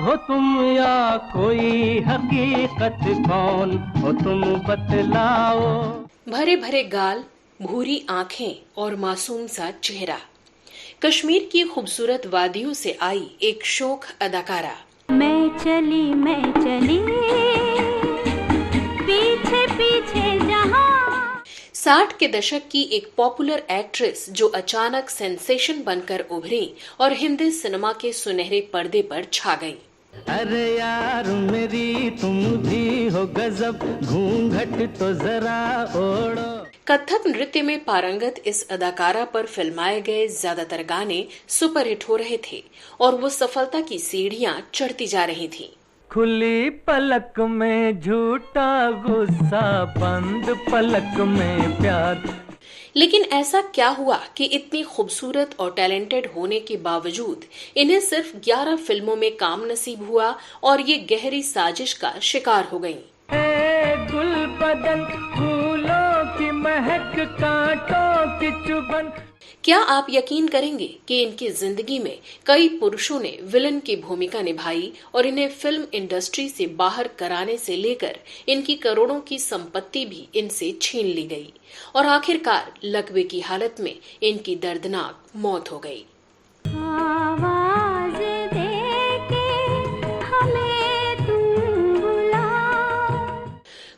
हो तुम या कोई हकीकत, कौन हो तुम बतलाओ। भरे भरे गाल, भूरी आंखें और मासूम सा चेहरा, कश्मीर की खूबसूरत वादियों से आई एक शोख अदाकारा। मैं चली पीछे पीछे जहां। 60 के दशक की एक पॉपुलर एक्ट्रेस जो अचानक सेंसेशन बनकर उभरी और हिंदी सिनेमा के सुनहरे पर्दे पर छा गईं। अरे यार मेरी तुम भी हो गजब, घूंघट तो जरा ओढ़ो। कथक नृत्य में पारंगत इस अदाकारा पर फिल्माए गए ज्यादातर गाने सुपरहिट हो रहे थे और वो सफलता की सीढ़ियां चढ़ती जा रही थीं। खुली पलक में झूठा गुस्सा, बंद पलक में प्यार। लेकिन ऐसा क्या हुआ कि इतनी खूबसूरत और टैलेंटेड होने के बावजूद इन्हें सिर्फ 11 फिल्मों में काम नसीब हुआ और ये गहरी साजिश का शिकार हो गईं। गुल बदन, फूलों की महक, कांटों की चुभन। क्या आप यकीन करेंगे कि इनकी जिंदगी में कई पुरुषों ने विलन की भूमिका निभाई और इन्हें फिल्म इंडस्ट्री से बाहर कराने से लेकर इनकी करोड़ों की संपत्ति भी इनसे छीन ली गई और आखिरकार लकवे की हालत में इनकी दर्दनाक मौत हो गई। आवाज देके हमें तुम बुलाओ।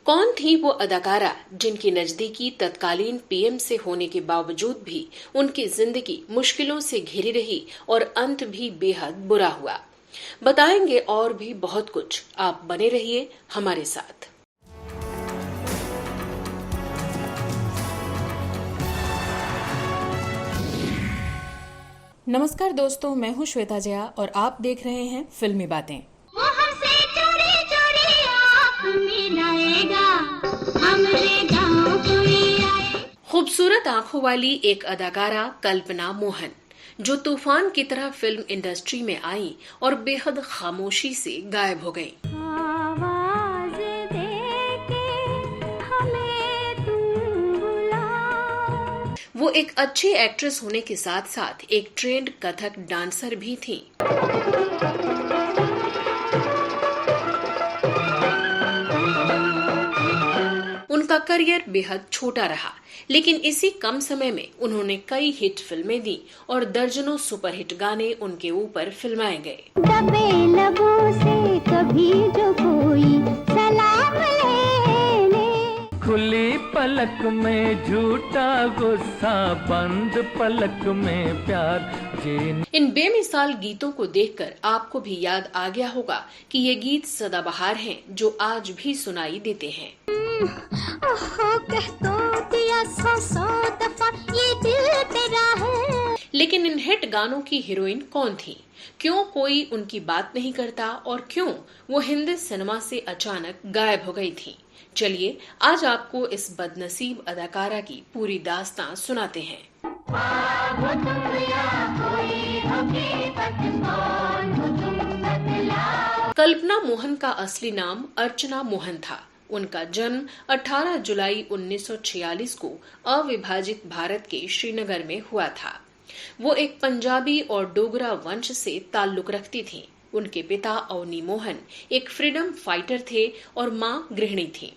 कौन थी वो अदाकारा जिनकी नजदीकी तत्कालीन पीएम से होने के बावजूद भी उनकी जिंदगी मुश्किलों से घिरी रही और अंत भी बेहद बुरा हुआ? बताएंगे और भी बहुत कुछ। आप बने रहिए हमारे साथ। नमस्कार दोस्तों, मैं हूं श्वेता जया और आप देख रहे हैं फिल्मी बातें। वो हमसे चोरी चोरी आँख मिलाएगा, हमरे गाँव कोई आए। खूबसूरत आंखों वाली एक अदाकारा कल्पना मोहन, जो तूफान की तरह फिल्म इंडस्ट्री में आई और बेहद खामोशी से गायब हो गई। आवाज देके हमें तुम बुलाओ। वो एक अच्छी एक्ट्रेस होने के साथ साथ एक ट्रेंड कथक डांसर भी थीं। उनका करियर बेहद छोटा रहा, लेकिन इसी कम समय में उन्होंने कई हिट फिल्में दी और दर्जनों सुपरहिट गाने उनके ऊपर फिल्माए गए। दबे लबों से कभी जो कोई सलाम ले ले। खुली पलक में झूठा गुस्सा, बंद पलक में प्यार। इन बेमिसाल गीतों को देखकर आपको भी याद आ गया होगा कि ये गीत सदाबहार हैं जो आज भी सुनाई देते हैं। कह तो दिया सौ दफा ये दिल तेरा है। लेकिन इन हिट गानों की हीरोइन कौन थी? क्यों कोई उनकी बात नहीं करता और क्यों वो हिंदी सिनेमा से अचानक गायब हो गई थी? चलिए आज आपको इस बदनसीब अदाकारा की पूरी दास्तां सुनाते हैं। कल्पना मोहन का असली नाम अर्चना मोहन था। उनका जन्म 18 जुलाई 1946 को अविभाजित भारत के श्रीनगर में हुआ था। वो एक पंजाबी और डोगरा वंश से ताल्लुक रखती थीं। उनके पिता अवनी मोहन एक फ्रीडम फाइटर थे और मां गृहिणी थी।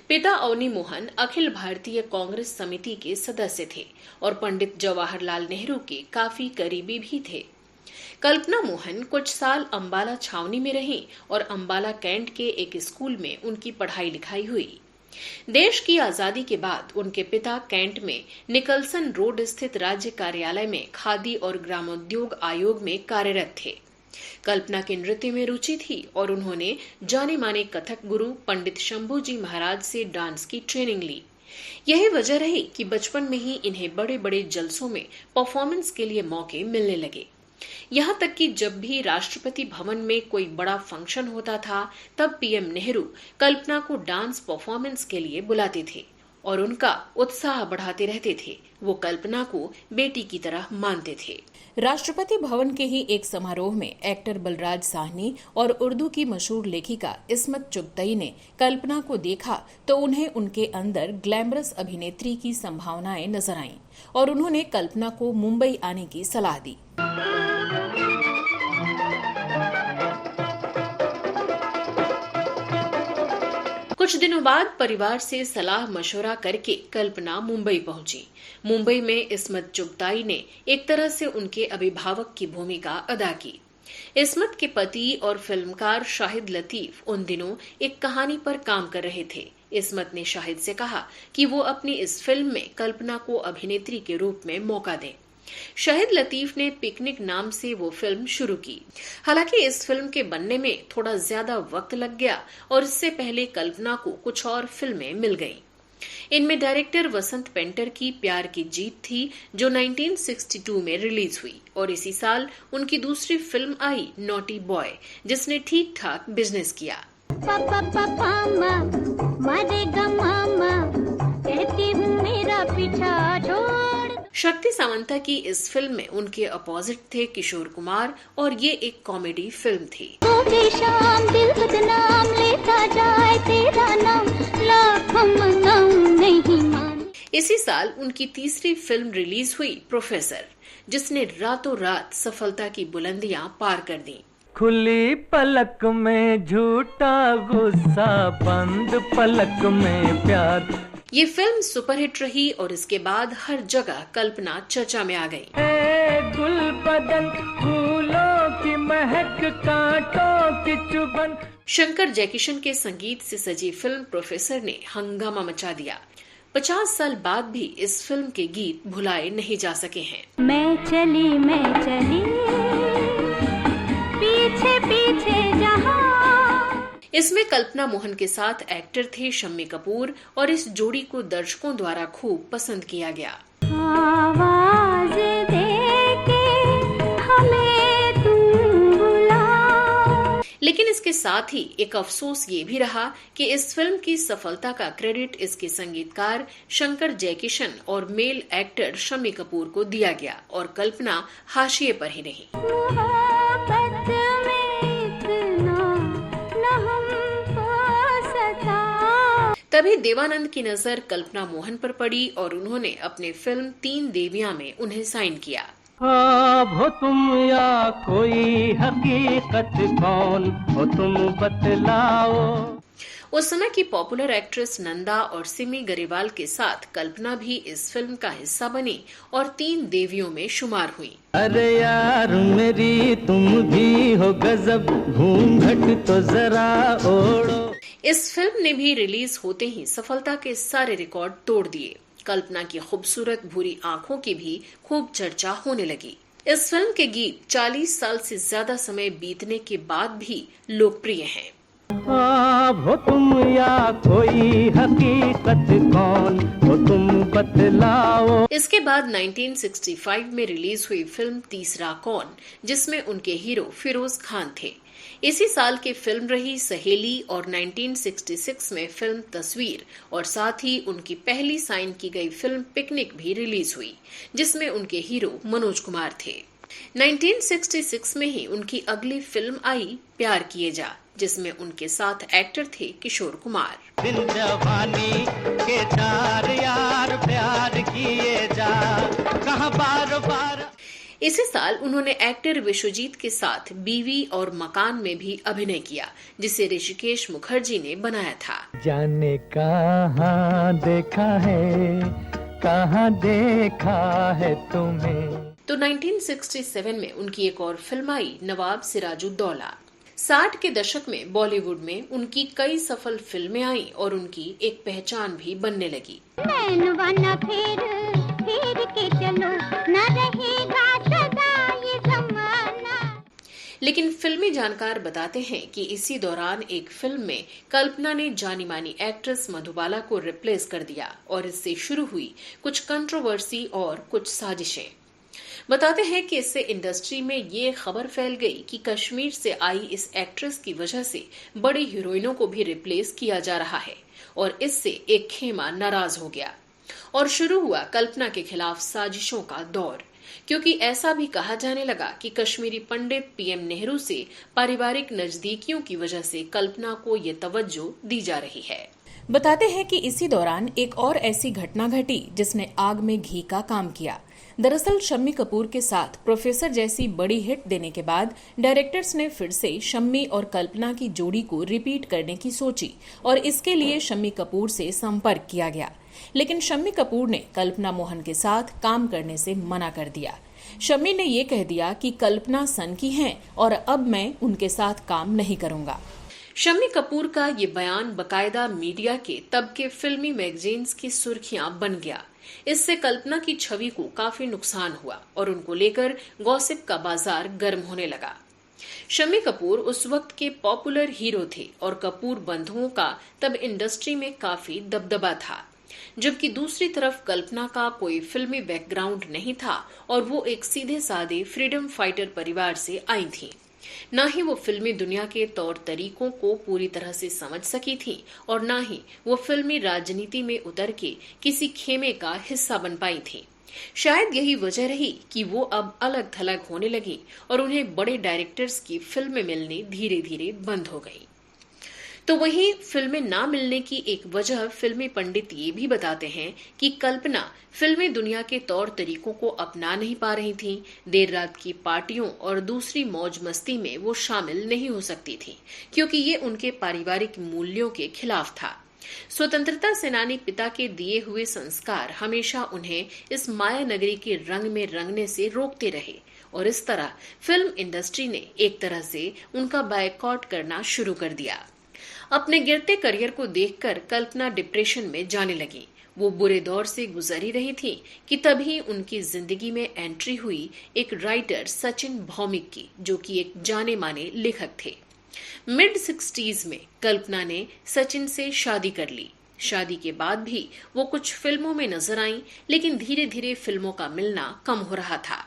पिता अवनी मोहन अखिल भारतीय कांग्रेस समिति के सदस्य थे और पंडित जवाहरलाल नेहरू के काफी करीबी भी थे। कल्पना मोहन कुछ साल अंबाला छावनी में रहीं और अंबाला कैंट के एक स्कूल में उनकी पढ़ाई लिखाई हुई। देश की आजादी के बाद उनके पिता कैंट में निकलसन रोड स्थित राज्य कार्यालय में खादी और ग्रामोद्योग आयोग में कार्यरत थे। कल्पना के नृत्य में रुचि थी और उन्होंने जाने माने कथक गुरु पंडित शंभू जी महाराज से डांस की ट्रेनिंग ली। यही वजह रही कि बचपन में ही इन्हें बड़े बड़े जलसों में परफॉर्मेंस के लिए मौके मिलने लगे। यहाँ तक कि जब भी राष्ट्रपति भवन में कोई बड़ा फंक्शन होता था, तब पीएम नेहरू कल्पना को डांस परफॉर्मेंस के लिए बुलाते थे और उनका उत्साह बढ़ाते रहते थे। वो कल्पना को बेटी की तरह मानते थे। राष्ट्रपति भवन के ही एक समारोह में एक्टर बलराज साहनी और उर्दू की मशहूर लेखिका इस्मत चुगतई ने कल्पना को देखा तो उन्हें उनके अंदर ग्लैमरस अभिनेत्री की संभावनाएं नजर आईं और उन्होंने कल्पना को मुंबई आने की सलाह दी। कुछ दिनों बाद परिवार से सलाह मशवरा करके कल्पना मुंबई पहुंची। मुंबई में इस्मत चुगताई ने एक तरह से उनके अभिभावक की भूमिका अदा की। इस्मत के पति और फिल्मकार शाहिद लतीफ उन दिनों एक कहानी पर काम कर रहे थे। इस्मत ने शाहिद से कहा कि वो अपनी इस फिल्म में कल्पना को अभिनेत्री के रूप में मौका दें। शाहिद लतीफ ने पिकनिक नाम से वो फिल्म शुरू की। हालांकि इस फिल्म के बनने में थोड़ा ज्यादा वक्त लग गया और इससे पहले कल्पना को कुछ और फिल्में मिल गईं। इनमें डायरेक्टर वसंत पेंटर की प्यार की जीत थी, जो 1962 में रिलीज हुई, और इसी साल उनकी दूसरी फिल्म आई नॉटी बॉय, जिसने ठीक ठाक बिजनेस किया। कहती हूँ मेरा पीछा छोड़। शक्ति सावंता की इस फिल्म में उनके अपोजिट थे किशोर कुमार और ये एक कॉमेडी फिल्म थी। शाम दिल बदनाम लेता जाए तेरा नाम, लाखों मनाऊं नहीं मान। इसी साल उनकी तीसरी फिल्म रिलीज हुई प्रोफेसर, जिसने रातों रात सफलता की बुलंदियां पार कर दी। खुली पलक में झूठा गुस्सा, बंद पलक में प्यार। ये फिल्म सुपरहिट रही और इसके बाद हर जगह कल्पना चर्चा में आ गई। गुल बदन फूलों की महक, कांटों की चुभन। शंकर जयकिशन के संगीत से सजी फिल्म प्रोफेसर ने हंगामा मचा दिया। 50 साल बाद भी इस फिल्म के गीत भुलाए नहीं जा सके हैं। मैं चली पीछे पीछे जहां। इसमें कल्पना मोहन के साथ एक्टर थे शम्मी कपूर और इस जोड़ी को दर्शकों द्वारा खूब पसंद किया गया। आवाज देके हमें तुम बुलाओ। लेकिन इसके साथ ही एक अफसोस ये भी रहा कि इस फिल्म की सफलता का क्रेडिट इसके संगीतकार शंकर जयकिशन और मेल एक्टर शम्मी कपूर को दिया गया और कल्पना हाशिए पर ही रही। तभी देवानंद की नजर कल्पना मोहन पर पड़ी और उन्होंने अपने फिल्म 3 देवियां में उन्हें साइन किया। हो तुम या कोई हकीकत, कौन हो तुम बतलाओ। उस समय की पॉपुलर एक्ट्रेस नंदा और सिमी गरेवाल के साथ कल्पना भी इस फिल्म का हिस्सा बनी और 3 देवियों में शुमार हुई। अरे यार मेरी तुम भी हो गजब, घूंघट तो जरा ओढ़ो। इस फिल्म ने भी रिलीज होते ही सफलता के सारे रिकॉर्ड तोड़ दिए। कल्पना की खूबसूरत भूरी आंखों की भी खूब चर्चा होने लगी। इस फिल्म के गीत 40 साल से ज्यादा समय बीतने के बाद भी लोकप्रिय हैं। हो तुम या कोई हकीकत, कौन हो तुम बतलाओ। इसके बाद 1965 में रिलीज हुई फिल्म तीसरा कौन, जिसमें उनके हीरो फिरोज खान थे। इसी साल की फिल्म रही सहेली और 1966 में फिल्म तस्वीर और साथ ही उनकी पहली साइन की गई फिल्म पिकनिक भी रिलीज हुई, जिसमें उनके हीरो मनोज कुमार थे। 1966 में ही उनकी अगली फिल्म आई प्यार किए जा, जिसमें उनके साथ एक्टर थे किशोर कुमार। दिल जवानी के 4 यार प्यार किए जा, कहाँ बार बार। इसी साल उन्होंने एक्टर विश्वजीत के साथ बीवी और मकान में भी अभिनय किया, जिसे ऋषिकेश मुखर्जी ने बनाया था। जाने कहाँ देखा है, कहाँ देखा है तुम्हें। तो 1967 में उनकी एक और फिल्म आई नवाब सिराजुद्दौला। 60 के दशक में बॉलीवुड में उनकी कई सफल फिल्में आईं और उनकी एक पहचान भी बनने लगी। फिर के चलो, न रहेगा सदा ये ज़माना। लेकिन फिल्मी जानकार बताते हैं कि इसी दौरान एक फिल्म में कल्पना ने जानी मानी एक्ट्रेस मधुबाला को रिप्लेस कर दिया और इससे शुरू हुई कुछ कंट्रोवर्सी और कुछ साजिशें। बताते हैं कि इससे इंडस्ट्री में ये खबर फैल गई कि कश्मीर से आई इस एक्ट्रेस की वजह से बड़ी हीरोइनों को भी रिप्लेस किया जा रहा है और इससे एक खेमा नाराज हो गया और शुरू हुआ कल्पना के खिलाफ साजिशों का दौर, क्योंकि ऐसा भी कहा जाने लगा कि कश्मीरी पंडित पीएम नेहरू से पारिवारिक नजदीकियों की वजह से कल्पना को ये तवज्जो दी जा रही है। बताते हैं कि इसी दौरान एक और ऐसी घटना घटी जिसने आग में घी का काम किया। दरअसल शम्मी कपूर के साथ प्रोफेसर जैसी बड़ी हिट देने के बाद डायरेक्टर्स ने फिर से शम्मी और कल्पना की जोड़ी को रिपीट करने की सोची और इसके लिए शम्मी कपूर से संपर्क किया गया। लेकिन शम्मी कपूर ने कल्पना मोहन के साथ काम करने से मना कर दिया। शम्मी ने ये कह दिया कि कल्पना सन की हैं और अब मैं उनके साथ काम नहीं करूंगा। शम्मी कपूर का ये बयान बकायदा मीडिया के तब के फिल्मी मैगजीन्स की सुर्खियां बन गया। इससे कल्पना की छवि को काफी नुकसान हुआ और उनको लेकर गॉसिप का बाजार गर्म होने लगा। शम्मी कपूर उस वक्त के पॉपुलर हीरो थे और कपूर बंधुओं का तब इंडस्ट्री में काफी दबदबा था, जबकि दूसरी तरफ कल्पना का कोई फिल्मी बैकग्राउंड नहीं था और वो एक सीधे साधे फ्रीडम फाइटर परिवार से आई थी। न ही वो फिल्मी दुनिया के तौर तरीकों को पूरी तरह से समझ सकी थी और न ही वो फिल्मी राजनीति में उतर के किसी खेमे का हिस्सा बन पाई थी। शायद यही वजह रही कि वो अब अलग थलग होने लगी और उन्हें बड़े डायरेक्टर्स की फिल्में मिलनी धीरे धीरे बंद हो गई। तो वहीं फिल्में ना मिलने की एक वजह फिल्मी पंडित ये भी बताते हैं कि कल्पना फिल्मी दुनिया के तौर तरीकों को अपना नहीं पा रही थी। देर रात की पार्टियों और दूसरी मौज मस्ती में वो शामिल नहीं हो सकती थी, क्योंकि ये उनके पारिवारिक मूल्यों के खिलाफ था। स्वतंत्रता सेनानी पिता के दिए हुए संस्कार हमेशा उन्हें इस माया नगरी के रंग में रंगने से रोकते रहे और इस तरह फिल्म इंडस्ट्री ने एक तरह से उनका बायकॉट करना शुरू कर दिया। अपने गिरते करियर को देखकर कल्पना डिप्रेशन में जाने लगी। वो बुरे दौर से गुजरी रही थी कि तभी उनकी जिंदगी में एंट्री हुई एक राइटर सचिन भौमिक की, जो कि एक जाने माने लेखक थे। मिड 60s में कल्पना ने सचिन से शादी कर ली। शादी के बाद भी वो कुछ फिल्मों में नजर आईं, लेकिन धीरे धीरे फिल्मों का मिलना कम हो रहा था।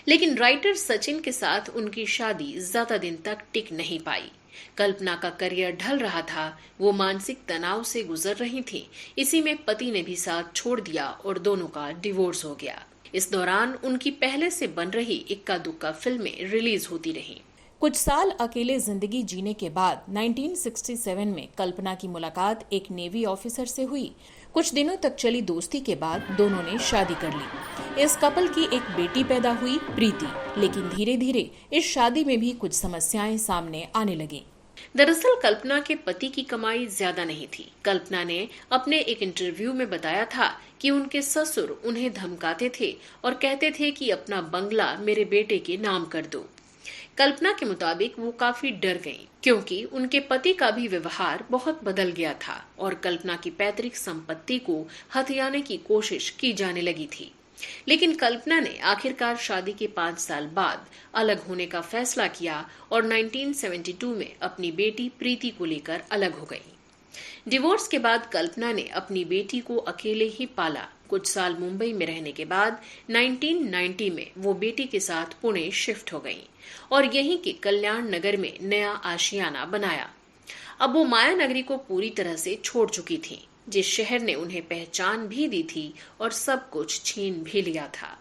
लेकिन राइटर सचिन के साथ उनकी शादी ज्यादा दिन तक टिक नहीं पाई। कल्पना का करियर ढल रहा था, वो मानसिक तनाव से गुजर रही थी। इसी में पति ने भी साथ छोड़ दिया और दोनों का डिवोर्स हो गया। इस दौरान उनकी पहले से बन रही इक्का दुक्का फिल्में रिलीज होती रहीं। कुछ साल अकेले जिंदगी जीने के बाद 1967 में कल्पना की मुलाकात एक नेवी ऑफिसर से हुई। कुछ दिनों तक चली दोस्ती के बाद दोनों ने शादी कर ली। इस कपल की एक बेटी पैदा हुई, प्रीति। लेकिन धीरे धीरे इस शादी में भी कुछ समस्याएं सामने आने लगी। दरअसल कल्पना के पति की कमाई ज्यादा नहीं थी। कल्पना ने अपने एक इंटरव्यू में बताया था कि उनके ससुर उन्हें धमकाते थे और कहते थे कि अपना बंगला मेरे बेटे के नाम कर दो। कल्पना के मुताबिक वो काफी डर गईं, क्योंकि उनके पति का भी व्यवहार बहुत बदल गया था और कल्पना की पैतृक संपत्ति को हथियाने की कोशिश की जाने लगी थी। लेकिन कल्पना ने आखिरकार शादी के 5 साल बाद अलग होने का फैसला किया और 1972 में अपनी बेटी प्रीति को लेकर अलग हो गई। डिवोर्स के बाद कल्पना ने अपनी बेटी को अकेले ही पाला। कुछ साल मुंबई में रहने के बाद 1990 में वो बेटी के साथ पुणे शिफ्ट हो गईं और यहीं के कल्याण नगर में नया आशियाना बनाया। अब वो माया नगरी को पूरी तरह से छोड़ चुकी थी, जिस शहर ने उन्हें पहचान भी दी थी और सब कुछ छीन भी लिया था।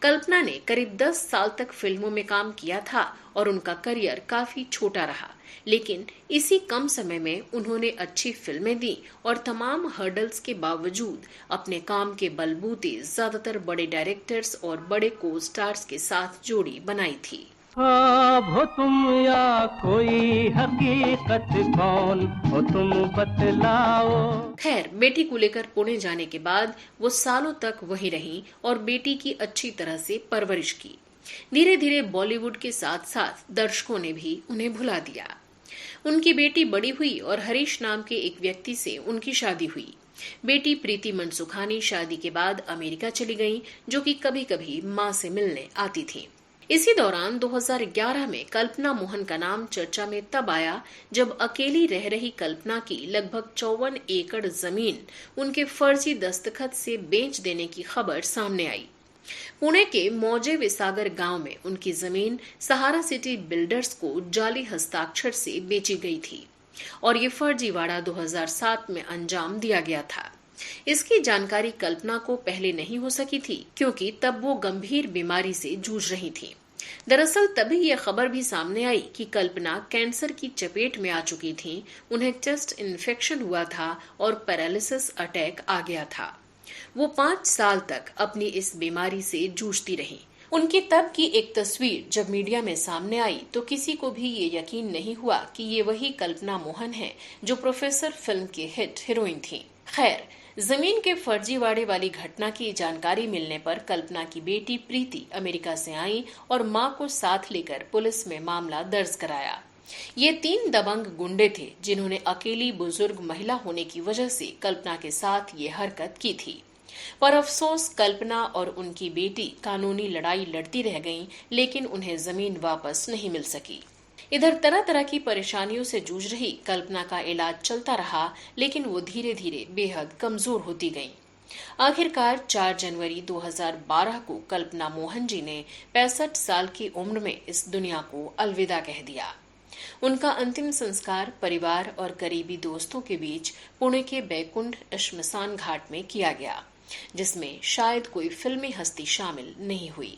कल्पना ने करीब 10 साल तक फिल्मों में काम किया था और उनका करियर काफी छोटा रहा, लेकिन इसी कम समय में उन्होंने अच्छी फिल्में दी और तमाम हर्डल्स के बावजूद अपने काम के बलबूते ज्यादातर बड़े डायरेक्टर्स और बड़े को स्टार्स के साथ जोड़ी बनाई थी। ख्वाब हो तुम या कोई हकीकत, कौन हो तुम बतलाओ। खैर, बेटी को लेकर पुणे जाने के बाद वो सालों तक वहीं रहीं और बेटी की अच्छी तरह से परवरिश की। धीरे धीरे बॉलीवुड के साथ साथ दर्शकों ने भी उन्हें भुला दिया। उनकी बेटी बड़ी हुई और हरीश नाम के एक व्यक्ति से उनकी शादी हुई। बेटी प्रीति मनसुखानी शादी के बाद अमेरिका चली गई, जो कि कभी कभी मां से मिलने आती थी। इसी दौरान 2011 में कल्पना मोहन का नाम चर्चा में तब आया जब अकेली रह रही कल्पना की लगभग 54 एकड़ जमीन उनके फर्जी दस्तखत से बेच देने की खबर सामने आई। पुणे के मौजे विसागर गांव में उनकी जमीन सहारा सिटी बिल्डर्स को जाली हस्ताक्षर से बेची गई थी और ये फर्जीवाड़ा 2007 में अंजाम दिया गया था। इसकी जानकारी कल्पना को पहले नहीं हो सकी थी, क्योंकि तब वो गंभीर बीमारी से जूझ रही थी। दरअसल तभी यह खबर भी सामने आई कि कल्पना कैंसर की चपेट में आ चुकी थी। उन्हें चेस्ट इन्फेक्शन हुआ था और पैरालिसिस अटैक आ गया था। वो 5 साल तक अपनी इस बीमारी से जूझती रहीं। उनकी तब की एक तस्वीर जब मीडिया में सामने आई तो किसी को भी ये यकीन नहीं हुआ कि ये वही कल्पना मोहन है जो प्रोफेसर फिल्म की हिट हीरोइन थी। खैर, जमीन के फर्जीवाड़े वाली घटना की जानकारी मिलने पर कल्पना की बेटी प्रीति अमेरिका से आई और मां को साथ लेकर पुलिस में मामला दर्ज कराया। ये 3 दबंग गुंडे थे जिन्होंने अकेली बुजुर्ग महिला होने की वजह से कल्पना के साथ ये हरकत की थी। पर अफसोस कल्पना और उनकी बेटी कानूनी लड़ाई लड़ती रह गईं, लेकिन उन्हें जमीन वापस नहीं मिल सकी। इधर तरह तरह की परेशानियों से जूझ रही कल्पना का इलाज चलता रहा, लेकिन वो धीरे धीरे बेहद कमजोर होती गईं। आखिरकार 4 जनवरी 2012 को कल्पना मोहन जी ने 65 साल की उम्र में इस दुनिया को अलविदा कह दिया। उनका अंतिम संस्कार परिवार और करीबी दोस्तों के बीच पुणे के बैकुंठ श्मशान घाट में किया गया, जिसमें शायद कोई फिल्मी हस्ती शामिल नहीं हुई।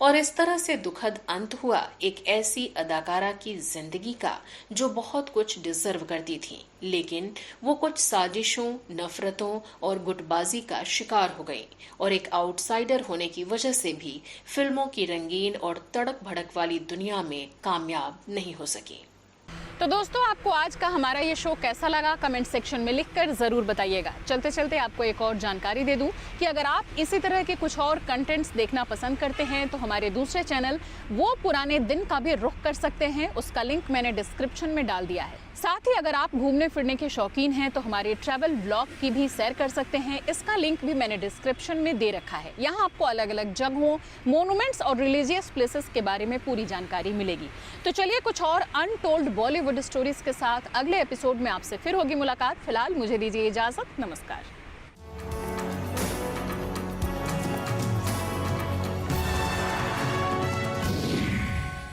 और इस तरह से दुखद अंत हुआ एक ऐसी अदाकारा की जिंदगी का जो बहुत कुछ डिजर्व करती थी, लेकिन वो कुछ साजिशों, नफरतों और गुटबाजी का शिकार हो गई और एक आउटसाइडर होने की वजह से भी फिल्मों की रंगीन और तड़क भड़क वाली दुनिया में कामयाब नहीं हो सकी। तो दोस्तों, आपको आज का हमारा ये शो कैसा लगा कमेंट सेक्शन में लिखकर जरूर बताइएगा। चलते चलते आपको एक और जानकारी दे दूं कि अगर आप इसी तरह के कुछ और कंटेंट्स देखना पसंद करते हैं तो हमारे दूसरे चैनल वो पुराने दिन का भी रुख कर सकते हैं। उसका लिंक मैंने डिस्क्रिप्शन में डाल दिया है। साथ ही अगर आप घूमने फिरने के शौकीन हैं तो हमारे ट्रैवल व्लॉग की भी सैर कर सकते हैं। इसका लिंक भी मैंने डिस्क्रिप्शन में दे रखा है। यहाँ आपको अलग अलग जगहों, मोन्यूमेंट्स और रिलीजियस प्लेसेस के बारे में पूरी जानकारी मिलेगी। तो चलिए कुछ और अनटोल्ड बॉलीवुड स्टोरीज के साथ अगले एपिसोड में आपसे फिर होगी मुलाकात। फिलहाल मुझे दीजिए इजाजत। नमस्कार।